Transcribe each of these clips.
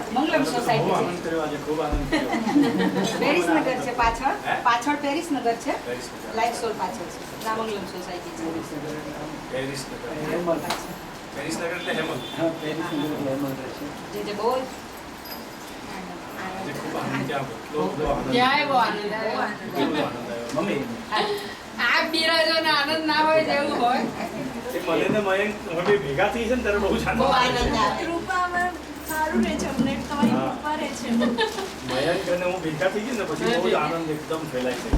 Mangalam society Paris નગર છે પાછળ Paris નગર છે લાઈફ સોલ પાછળ છે રામંગલમ સોસાયટી છે પેરિસ નગર એટલે હેમલ હા પેરિસ નગર એટલે હેમલ રહેશે જે બહુ ખૂબ આનંદ ક્યાં બહુ આનંદ મમ્મી આ બિરાજો ને આનંદ ના હોય જેવું હોય મને ને મયંક હવે ભેગા થઈ છે ને ત્યારે બહુ આનંદ આવે કૃપામાં સારું રહે છે અમને તમારી કૃપા રહે છે મયંક અને હું ભેગા થઈ ગઈ ને પછી બહુ આનંદ એકદમ ફેલાય છે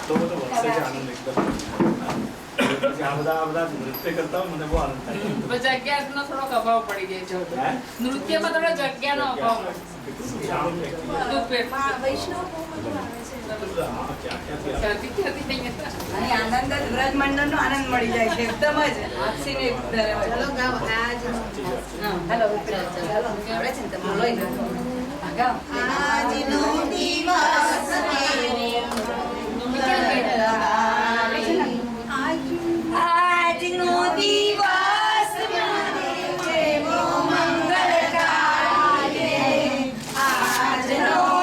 તો બધો વચ્ચે છે આનંદ એકદમ આ બધા નૃત્ય કરતા મને બહુ આનંદ થાય જગ્યાનો થોડો અભાવ પડી ગયો છે નૃત્યમાં થોડો જગ્યાનો અભાવ વૈષ્ણવ બહુ બધું આવે છે આનંદ વ્રજ મંડળ નો આનંદ મળી જાય છે એકદમ જ હાથસીને ચલો ગાઓ હેલો આવડે છે ને તમે લઈ લો ગાઓ આજનો દિવસ આજનો દિવસ મને જેવો મંગળકારી આજનો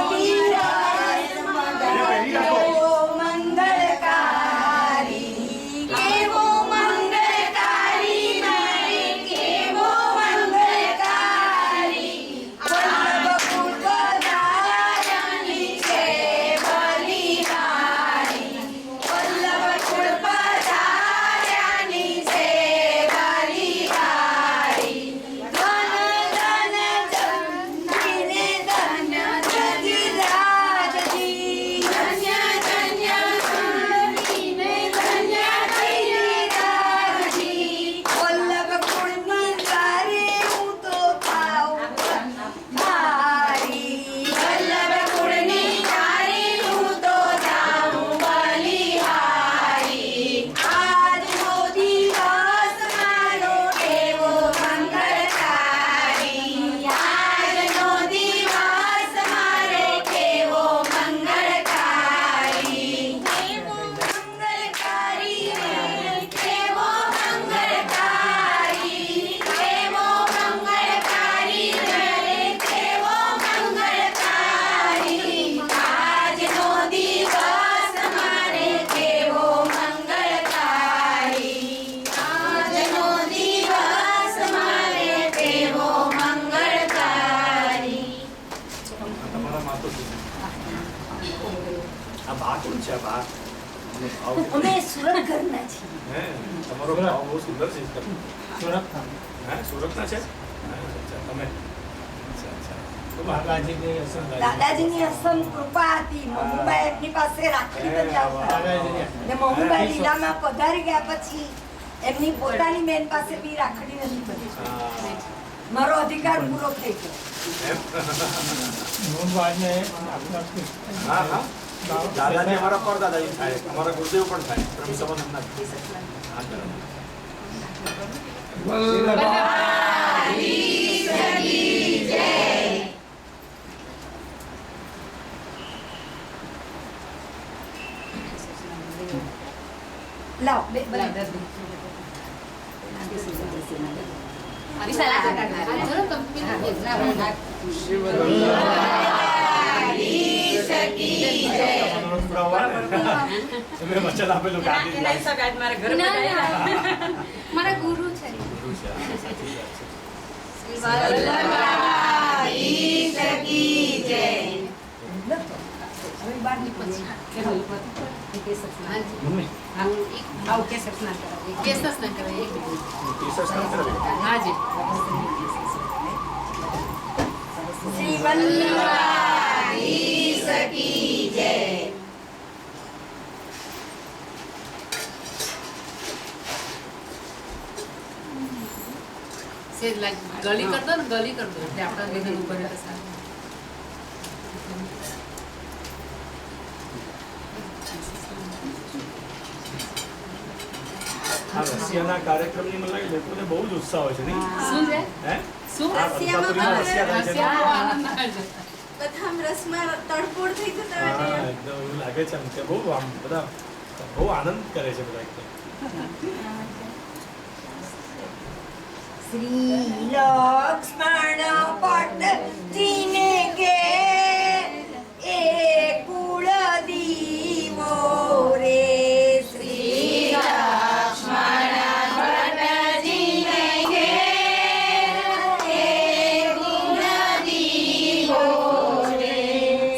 અમે સુરત ઘરના છીએ તમારો ભાવ બહુ સુંદર છે સુરત સુરતના છે તમે દાદાજીની અસમ કૃપા હતી મમ્મીબાઈ એમની પાસે રાખડી બંધાવતા ને મમ્મીબાઈ લીલામાં પધારી ગયા પછી એમની પોતાની બેન પાસે બી રાખડી નથી બંધી મારો અધિકાર પૂરો થઈ ગયો દાદાજી અમારા પર દાદાજી થાય અમારા ગુરુદેવ પણ થાય પ્રભુ સંબંધ લાવ બે બરાબર મારા ગુરુ છે શ્રી વલ્લભાઈ સકી જય से गली कर दो ना, गली कर दो એટલે આપણા વિધન ઉપર એટલે સારું. આ રશિયાના કાર્યક્રમની મને લાગે લોકોને બહુ જ ઉત્સાહ હોય છે નહીં? શું છે? હે? શું? રશિયામાં રશિયાનો આનંદ આવે છે. બધા આમ રસમાં તડફોડ થઈ જતા હોય હા, છે. એકદમ એવું લાગે છે આમ કે બહુ આમ બધા બહુ આનંદ કરે છે બધા એકદમ. શ્રી લક્ષ્મણ પટજીને ઘેર એ કુળ દીવો રે. શ્રી લક્ષ્મણ પટજીને ઘેર એ કુળ દીવો રે.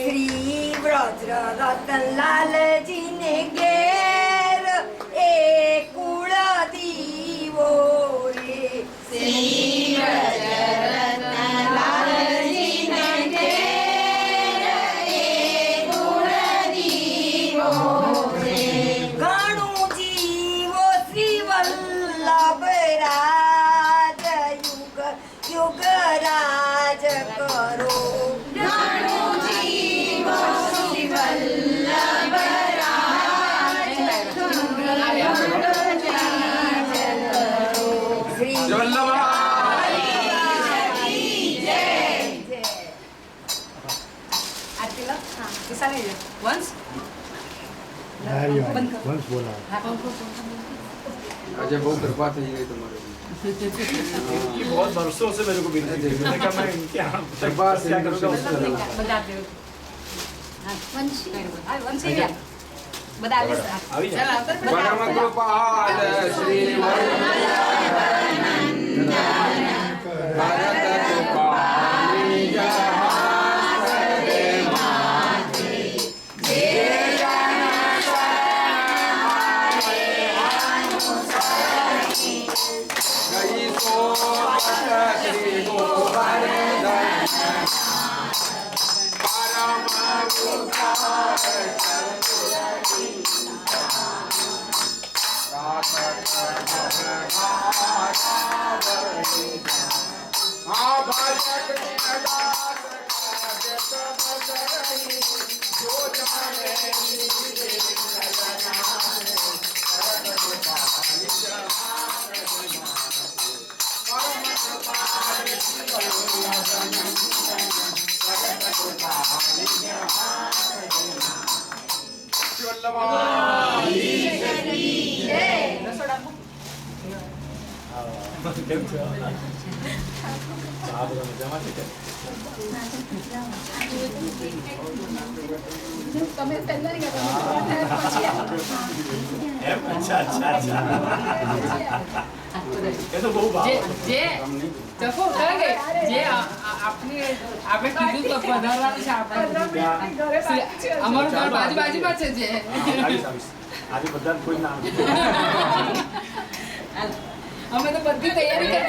શ્રી વ્રજ રતનલાલજીને ઘેર એ કુળ દીવો રે. શ્રી વ્રજરત્નલાલજીને ઘેર એ કુળ દીવો રે. ઘણું જીવો શ્રી વલ્લભ રાજ યુગ યુગ રાજ કરો. ઘણું જીવો શ્રી વલ્લભ રાજ યુગ રાજ કરો. શ્રી વંશ વંશ બોલા આજે બહુ કૃપા થઈ ગઈ તમારી. ये बहुत बरसों से मेरे को मिलती थी। मैंने कहा मैं इनके यहाँ दरबार से क्या करूँगा? બધા વંશી બધા આવી ચાલ જાઓ. આવતર પરમ કૃપાલ શ્રી વલ્લભનંદન ભરત કૃપાની જહાજ રે માતે. જે જન ગઈ સો શ્રી ગોવર્ધન પરમ કૃપાલ કેમ છો? આ બધા મજામાં છે કે? તમે પહેલા નહીં ગયા, પછી એમ? અચ્છા અચ્છા અચ્છા. એ તો બહુ ભાવ. જે ચકો કહે જે આપને આપણે કીધું તો પધારવાનું છે આપણે અમારું ઘર બાજુમાં છે જે આવીશ આવીશ. આજે બધા કોઈ નામ અમે તો બધી તૈયારી કરી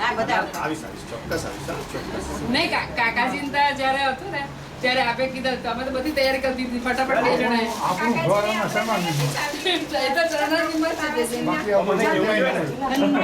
આવીશ આવીશ ચોક્કસ આવીશ હા, ચોક્કસ. નહીં કાકાજી જયારે હતું ને ત્યારે આપે કીધું તો અમે તો બધી તૈયારી કરી દીધી ફટાફટ બે જણાએ આપણું ઘર એમાં શેમાં લીધું? એ તો ચરણની મસ્ત છે બાકી આ મને બધું કેવું કઈ જોઈએ ને? નહીં.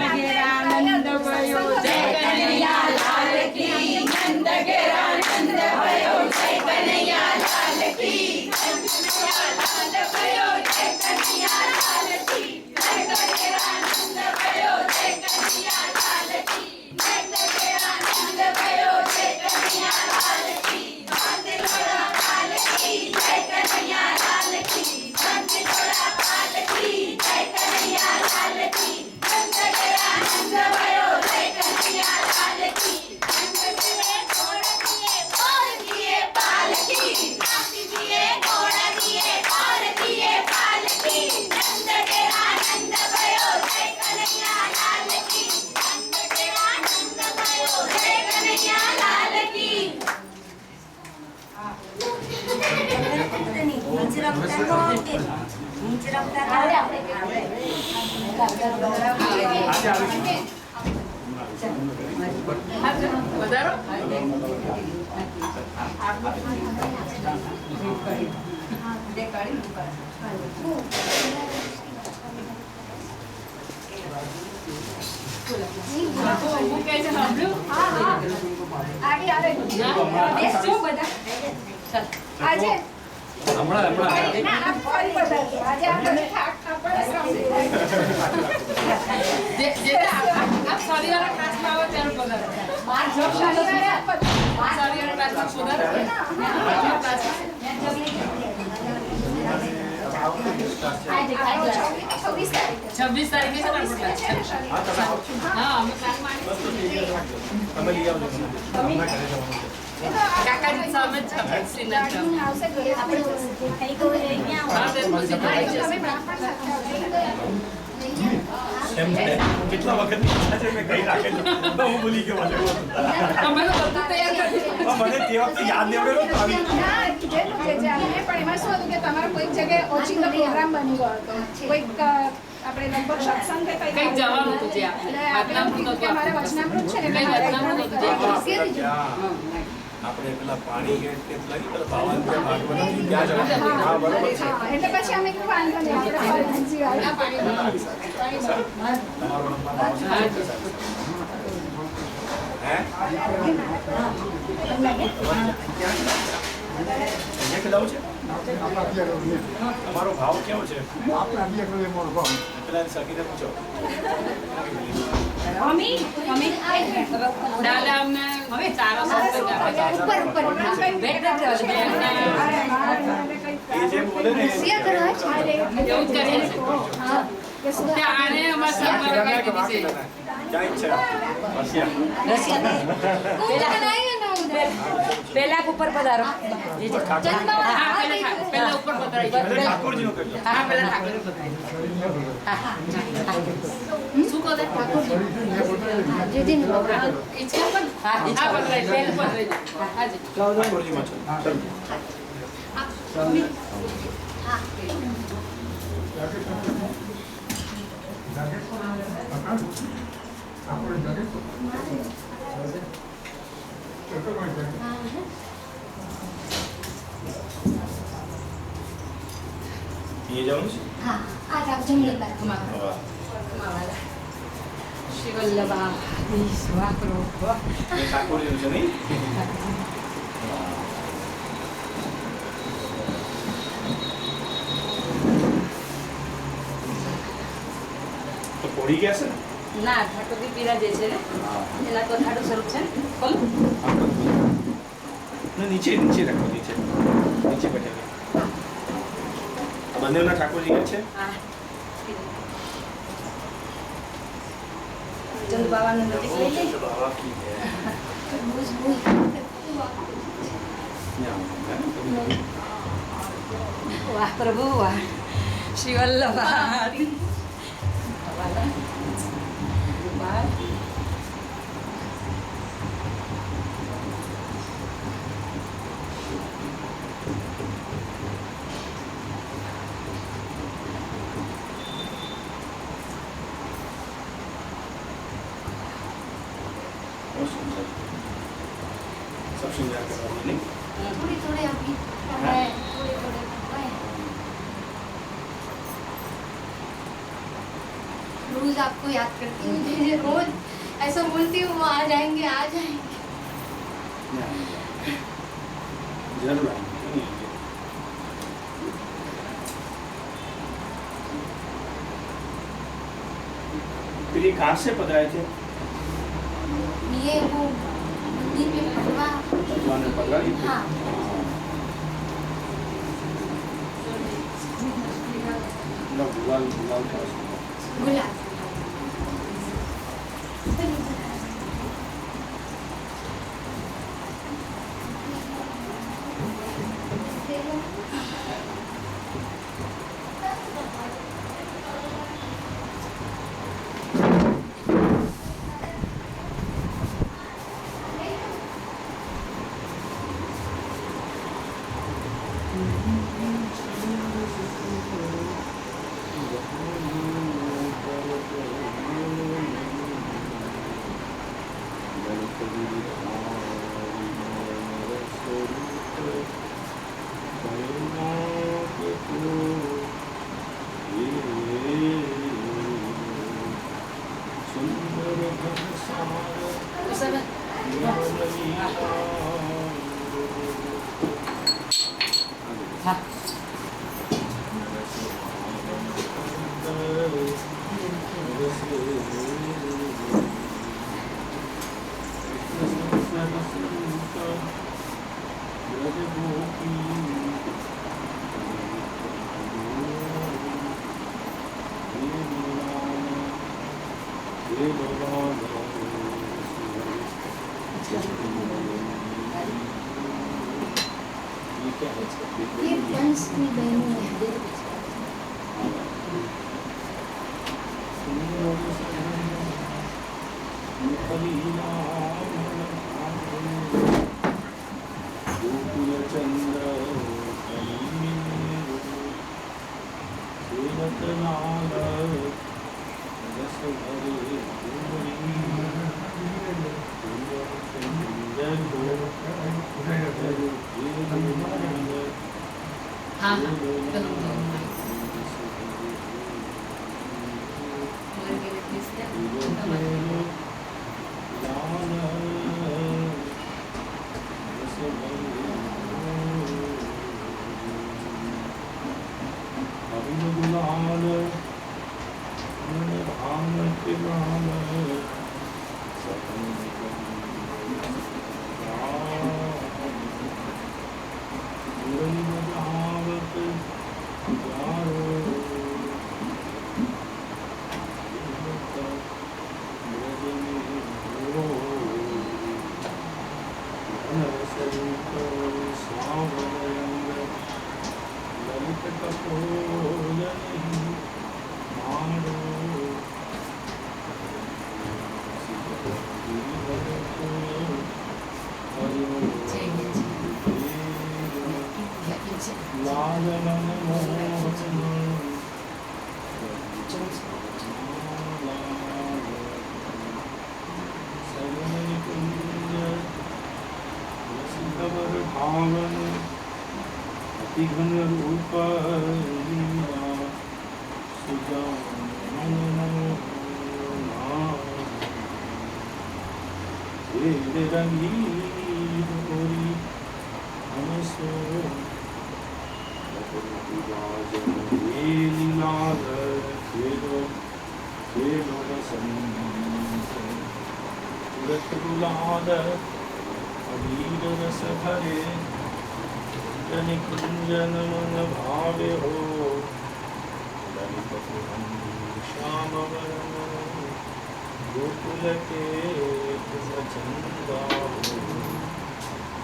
આનંદ ભયો જય કનૈયા લાલ કી નંદ ઘેરાનંદ ભયો જય કનૈયા લાલ કી નંદ ઘેરાનંદ ભયો જય કનૈયા લાલ કી નંદ ઘેરાનંદ ભયો જય કનૈયા લાલ કી નંદ ઘેરાનંદ ભયો જય કનૈયા લાલ કી નંદ ઘોડા લાલ કી જય કનૈયા લાલ કી નંદ ઘોડા લાલ કી જય કનૈયા લાલ કી નંદ ઘેરાનંદ ભયો જય કનૈયા લાલ કી નંદ ઘેરે ઘોડ દિએ પાર દિએ પાલકી નાચી દિએ ઘોડ દિએ પાર દિએ પાલકી નંદ ઘેરાનંદ ભયો જય કનૈયા લાલ કી નંદ ઘેરાનંદ ભયો જય કનૈયા લાલ કી નીચ રમતા આજે આવીશ. વધારો નહોતી. હું કહે છે સાંભળ્યું? આગે આવે બેસજો બધા આજે હમણાં ના આ ફરી બધા આજે આપણે થાક આપણે જે આપ શનિવારે ક્લાસમાં આવો ત્યારે પગાર. માર જોબ શનિવારે શનિવારે ક્લાસમાં સુધાર. આજે 26 તારીખે 26 તારીખે છે ને આપણો ક્લાસ. હા અમે ક્લાસમાં તમે લઈ આવજો હમણાં ઘરે જવાનું છે. કાકાની સામે જ છે શ્રીનાથ ગામ. આવશે ઘરે આપણે કઈ કહો હા તે પછી ભાઈ જશે. તમે બ્રાહ્મણ સાથે આવજો એમ છે. કેટલા વખત ઈચ્છા છે મેં કઈ રાખે છે તો હું ભૂલી ગયો મને અમે તો બધું તૈયાર કરી દીધું. મને તે વખતે યાદ નહીં આવ્યો તો આવી ના કીધેલું છે જે આપણે પણ એમાં શું હતું કે તમારો કોઈક જગ્યાએ ઓચિંતો પ્રોગ્રામ બની ગયો હતો કોઈક આપણે લગભગ સત્સંગ કે કંઈક કંઈક જવાનું હતું જે એટલે આપણે આપણે કીધું કે મારે વચનામૃત છે ને એટલે કંઈક મારે વચનામૃત હતું જે આપણે પેલા પાણી ગેટ કે લઈ પેલા ભાવન કે ભાગવત ત્યાં જવાનું હા બરોબર છે હા એટલે પછી અમે કોઈ વાંધો નહીં આપણે ફરજી વાળા તમારો નંબર આવશે હે અહીંયા ખેલાવું છે તમારો ભાવ કેવો છે પેલા સખીને પૂછો દાદા અમને હવે ચારો ઉપર એ જે બોલે ને એવું જ કરીએ છીએ. ત્યાં આને અમારા સાહેબ કાઢી દીધી છે. ક્યાં ઈચ્છા રશિયા પેલા ઉપર પધારો હા પહેલા ઉપર પધરાઈ જાય. એટલે ઠાકોરજીનો કરજો હા પેલા ઠાકોર પધરાઈ શું કહો ઠાકોરજી ઈચ્છા પણ હા પધરાઈ પહેલું પધરાઈ જાય. હાજી ઠાકોરજીમાં છે એ જવાનું છે હા આ રાખ જમણી બાજુ વાહ. શ્રી વલ્લભા વાપરો એ ઠાકોરજીનું છે નહીં તો પોડી ગયા છે ને ના ઠાકોરજી પીરા જે છે ને એના તો ઠાડું સ્વરૂપ છે ને બોલો નીચે નીચે રાખો નીચે નીચે બેઠેલા આ બંનેના ઠાકોરજી ગયા છે હા ચંદ બાવાનું નજીક લઈ લઈ બાબા કી જય. વાહ પ્રભુ વાહ શ્રી વલ્લભા बहुत सुंदर सब श्रृंगार करवानी नहीं थोड़ी थोड़ी अभी थोड़े थोड़े रोज आपको याद करती हूँ मुझे रोज ऐसा बोलती हूँ वो आ जाएंगे जरूर आएंगे क्यों नहीं आएंगे फिर ये कहाँ से पधराए थे ये वो मंदिर में पटवा भगवान ने पधरा दी थी हाँ गुलाल गुलाल था उसमें गुलाब Thank you. હા ये वंश की बहनों है हाँ कुंजन मन भावे हो श्याम गोकुल के चंदा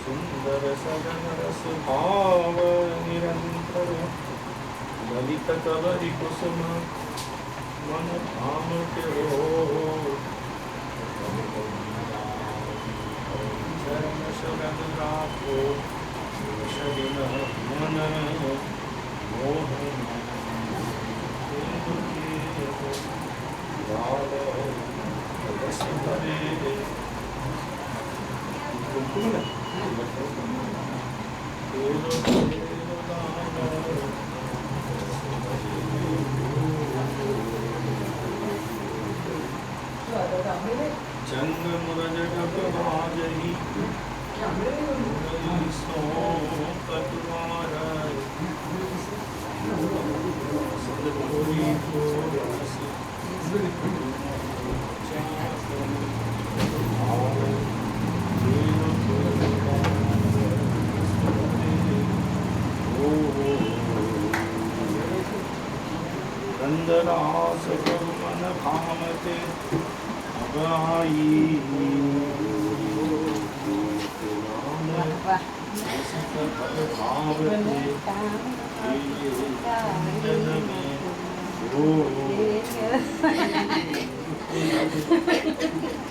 सुंदर सदन रस भाव निरंतर ललित कवरि कुसुम मन धाम के हो चरण शरण राखो शरीर मन मोहन रस भरे चंग मुरज बाजही सो पतवार सदपुरी को रंदरास मन भामते अगाई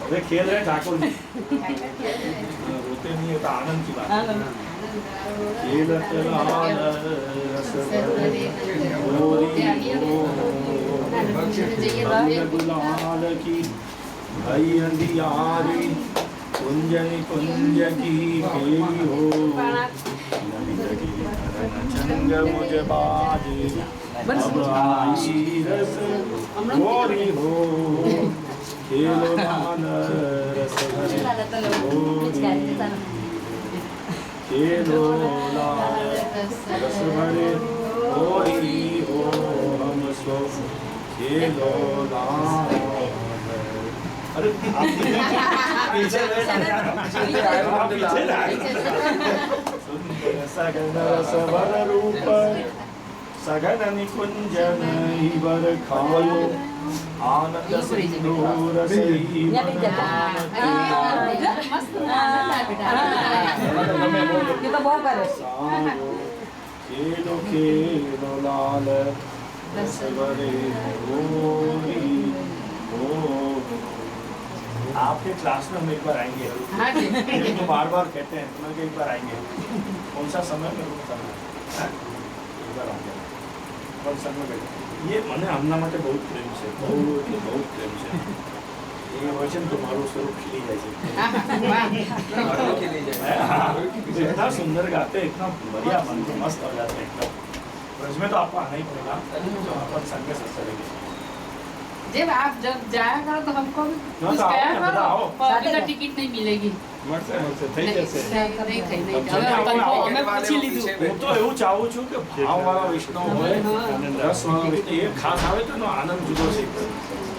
अरे खेल रहे ठाकुर जी रोते नहीं है तो आनंद की बात खेलत लाल रस गुलाल की भई अंधियारी कुंजन कुंज की खेली हो चंग मुझ बाजी अब आई रस गोरी हो खेलो मान रस भरे खेलो लाल रस भरे होई हो हम सो खेलो लाल। अरे पीछे सगन रसवर रूप सगन निकुंजन इवर खायो आनंद सिंधूर सही खेलो खेलो लाल रसवरे होरी हो। आपके क्लास में हम एक बार आएंगे। हाँ जी। तो बार बार कहते हैं तो मैं एक बार आएंगे। कौन सा समय में वो समय है? एक बार आएंगे फंक्शन में बैठे। ये મને આમના માટે બહુ પ્રેમ છે, બહુ એટલે બહુ પ્રેમ છે। એ હોય છે ને તો મારું સ્વરૂપ ખીલી જાય છે। इतना सुंदर गाते, इतना बढ़िया मन को मस्त हो जाते हैं एकदम। ब्रज में तो आपको आना ही पड़ेगा, तो अपन संग में सच चलेंगे। जब आप जब जाया करो तो हमको भी हाँ, कुछ तो आओ कहा ना, करो, बताओ। पर अभी तो टिकट नहीं मिलेगी। મળશે થઈ જશે। नहीं થઈ नहीं अब जब હવે आओ, અમે પૂછી લીધું। હું તો એવું ચાહું છું કે ભાવવાળા વૈષ્ણવ હોય, રસવાળા વૈષ્ણવ, એ ખાસ આવે તો એનો આનંદ જુદો છે।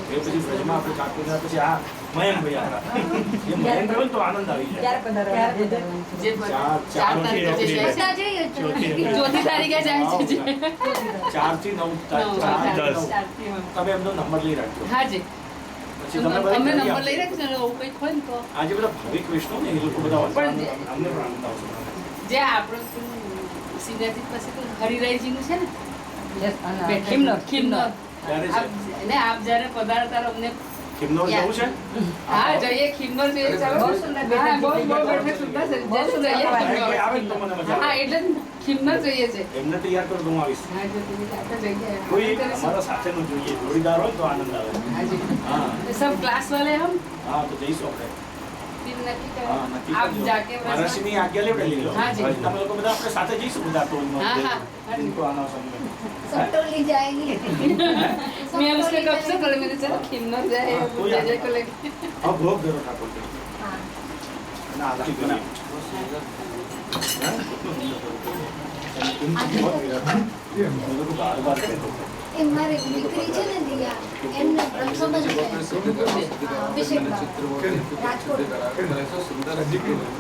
એ પછી બ્રજમાં આપણે કાકુના પછી આ મયંક ભાઈ આપણા, એ મયંક હોય ને તો આનંદ આવી જાય। જે ચાર તારીખે જે છે ચોથી તારીખે જાય છે જે 4 થી 9 10 તમે એમનો નંબર લઈ રાખજો। હા જી પછી તમે બધા અમે કરી નંબર આપજો। લઈ રાખીશું ને એવું કંઈક હોય ને તો આજે બધા ભાવિક વૈષ્ણવ ને એ લોકો બધા પણ અમને પણ આનંદ આવશે। જે આપણું સિંગાજી પાસે તો હરિરાયજીનું છે ને કિમનોર કિમનોર ક્યારે છે? આપ જ્યારે પધારો ત્યારે અમને કિમનોર જવું છે? હા જઈએ ખિમનોર જઈએ ચાલો બહુ સુંદર હા બહુ બેઠક સુંદર છે જઈશું જઈએ આવે ખિમનોર। આવે તો મને મજા હા આવે। એટલે જ ખિમનોર જોઈએ છે એમને તૈયાર કરો તો હું આવીશ। હા જો આપણે જઈએ કોઈ અમારા સાથેનું જોઈએ, જોડીદાર હોય તો આનંદ આવે। हाँ जी હા सब क्लास वाले हम હા તો જઈશું આપણે। फिर नक्की હા करें નક્કી आप કરજો। जाके મહારાષ્ટ્રની આજ્ઞા લેવડેલી લો। હા જી। પછી તમે લોકો બધા આપણે સાથે જઈશું બધા ટોલમાં। हाँ हाँ इनको आना समझ सब टोली जाएगी। मैं उसके कब से बोले मैंने चलो खिमनोर जाए हाँ, कोई जय आना। जय को लेके अब भोग करो ठाकुर जी हाँ। ना आरती करो। हाँ? बहुत मीरा था। मेरे को बार-बार कहते थे। એ મારી દીકરી છે ને દિયા એમને રક્ષાબંધન છે અભિષેકમાં રાજકોટ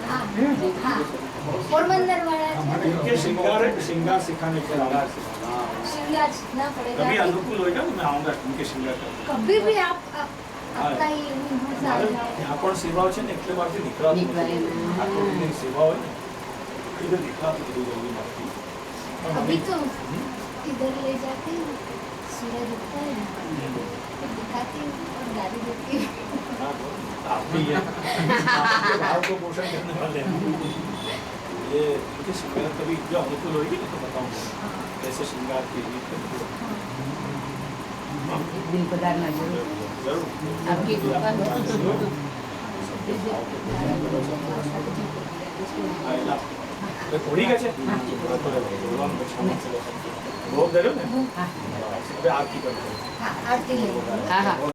હા હા પોરબંદર વાળા છે इनके श्रृंगार सिखाने के लिए शिवराज ना कभी पड़ेगा अनुकूल होगा तो मैं आऊंगा इनके श्रृंगार करने। कभी भी आप आपका ये मजा आ जाओ यहाँ पर सेवाओं છે ને એટલે મારથી નીકળાતું નથી। ઠાકોરની સેવા હોય ને એટલે નીકળાતું બધું જલ્દી મારથી। अभी तो इधर ले जाती हूँ सूरज उगता है तो दिखाती हूँ और गाड़ी देती हूँ आप भी ये आपके भाव को पोषण करने वाले हैं। ये इनके श्रृंगार कभी जो अनुकूल होगी ना तो बताऊंगा कैसे श्रृंगार की दिन पधारना जरूर जरूर आपकी कृपा થોડી ગયા છે ભોગ કર્યો ને હવે આરતી કરજો। हाँ आरती ले हाँ हाँ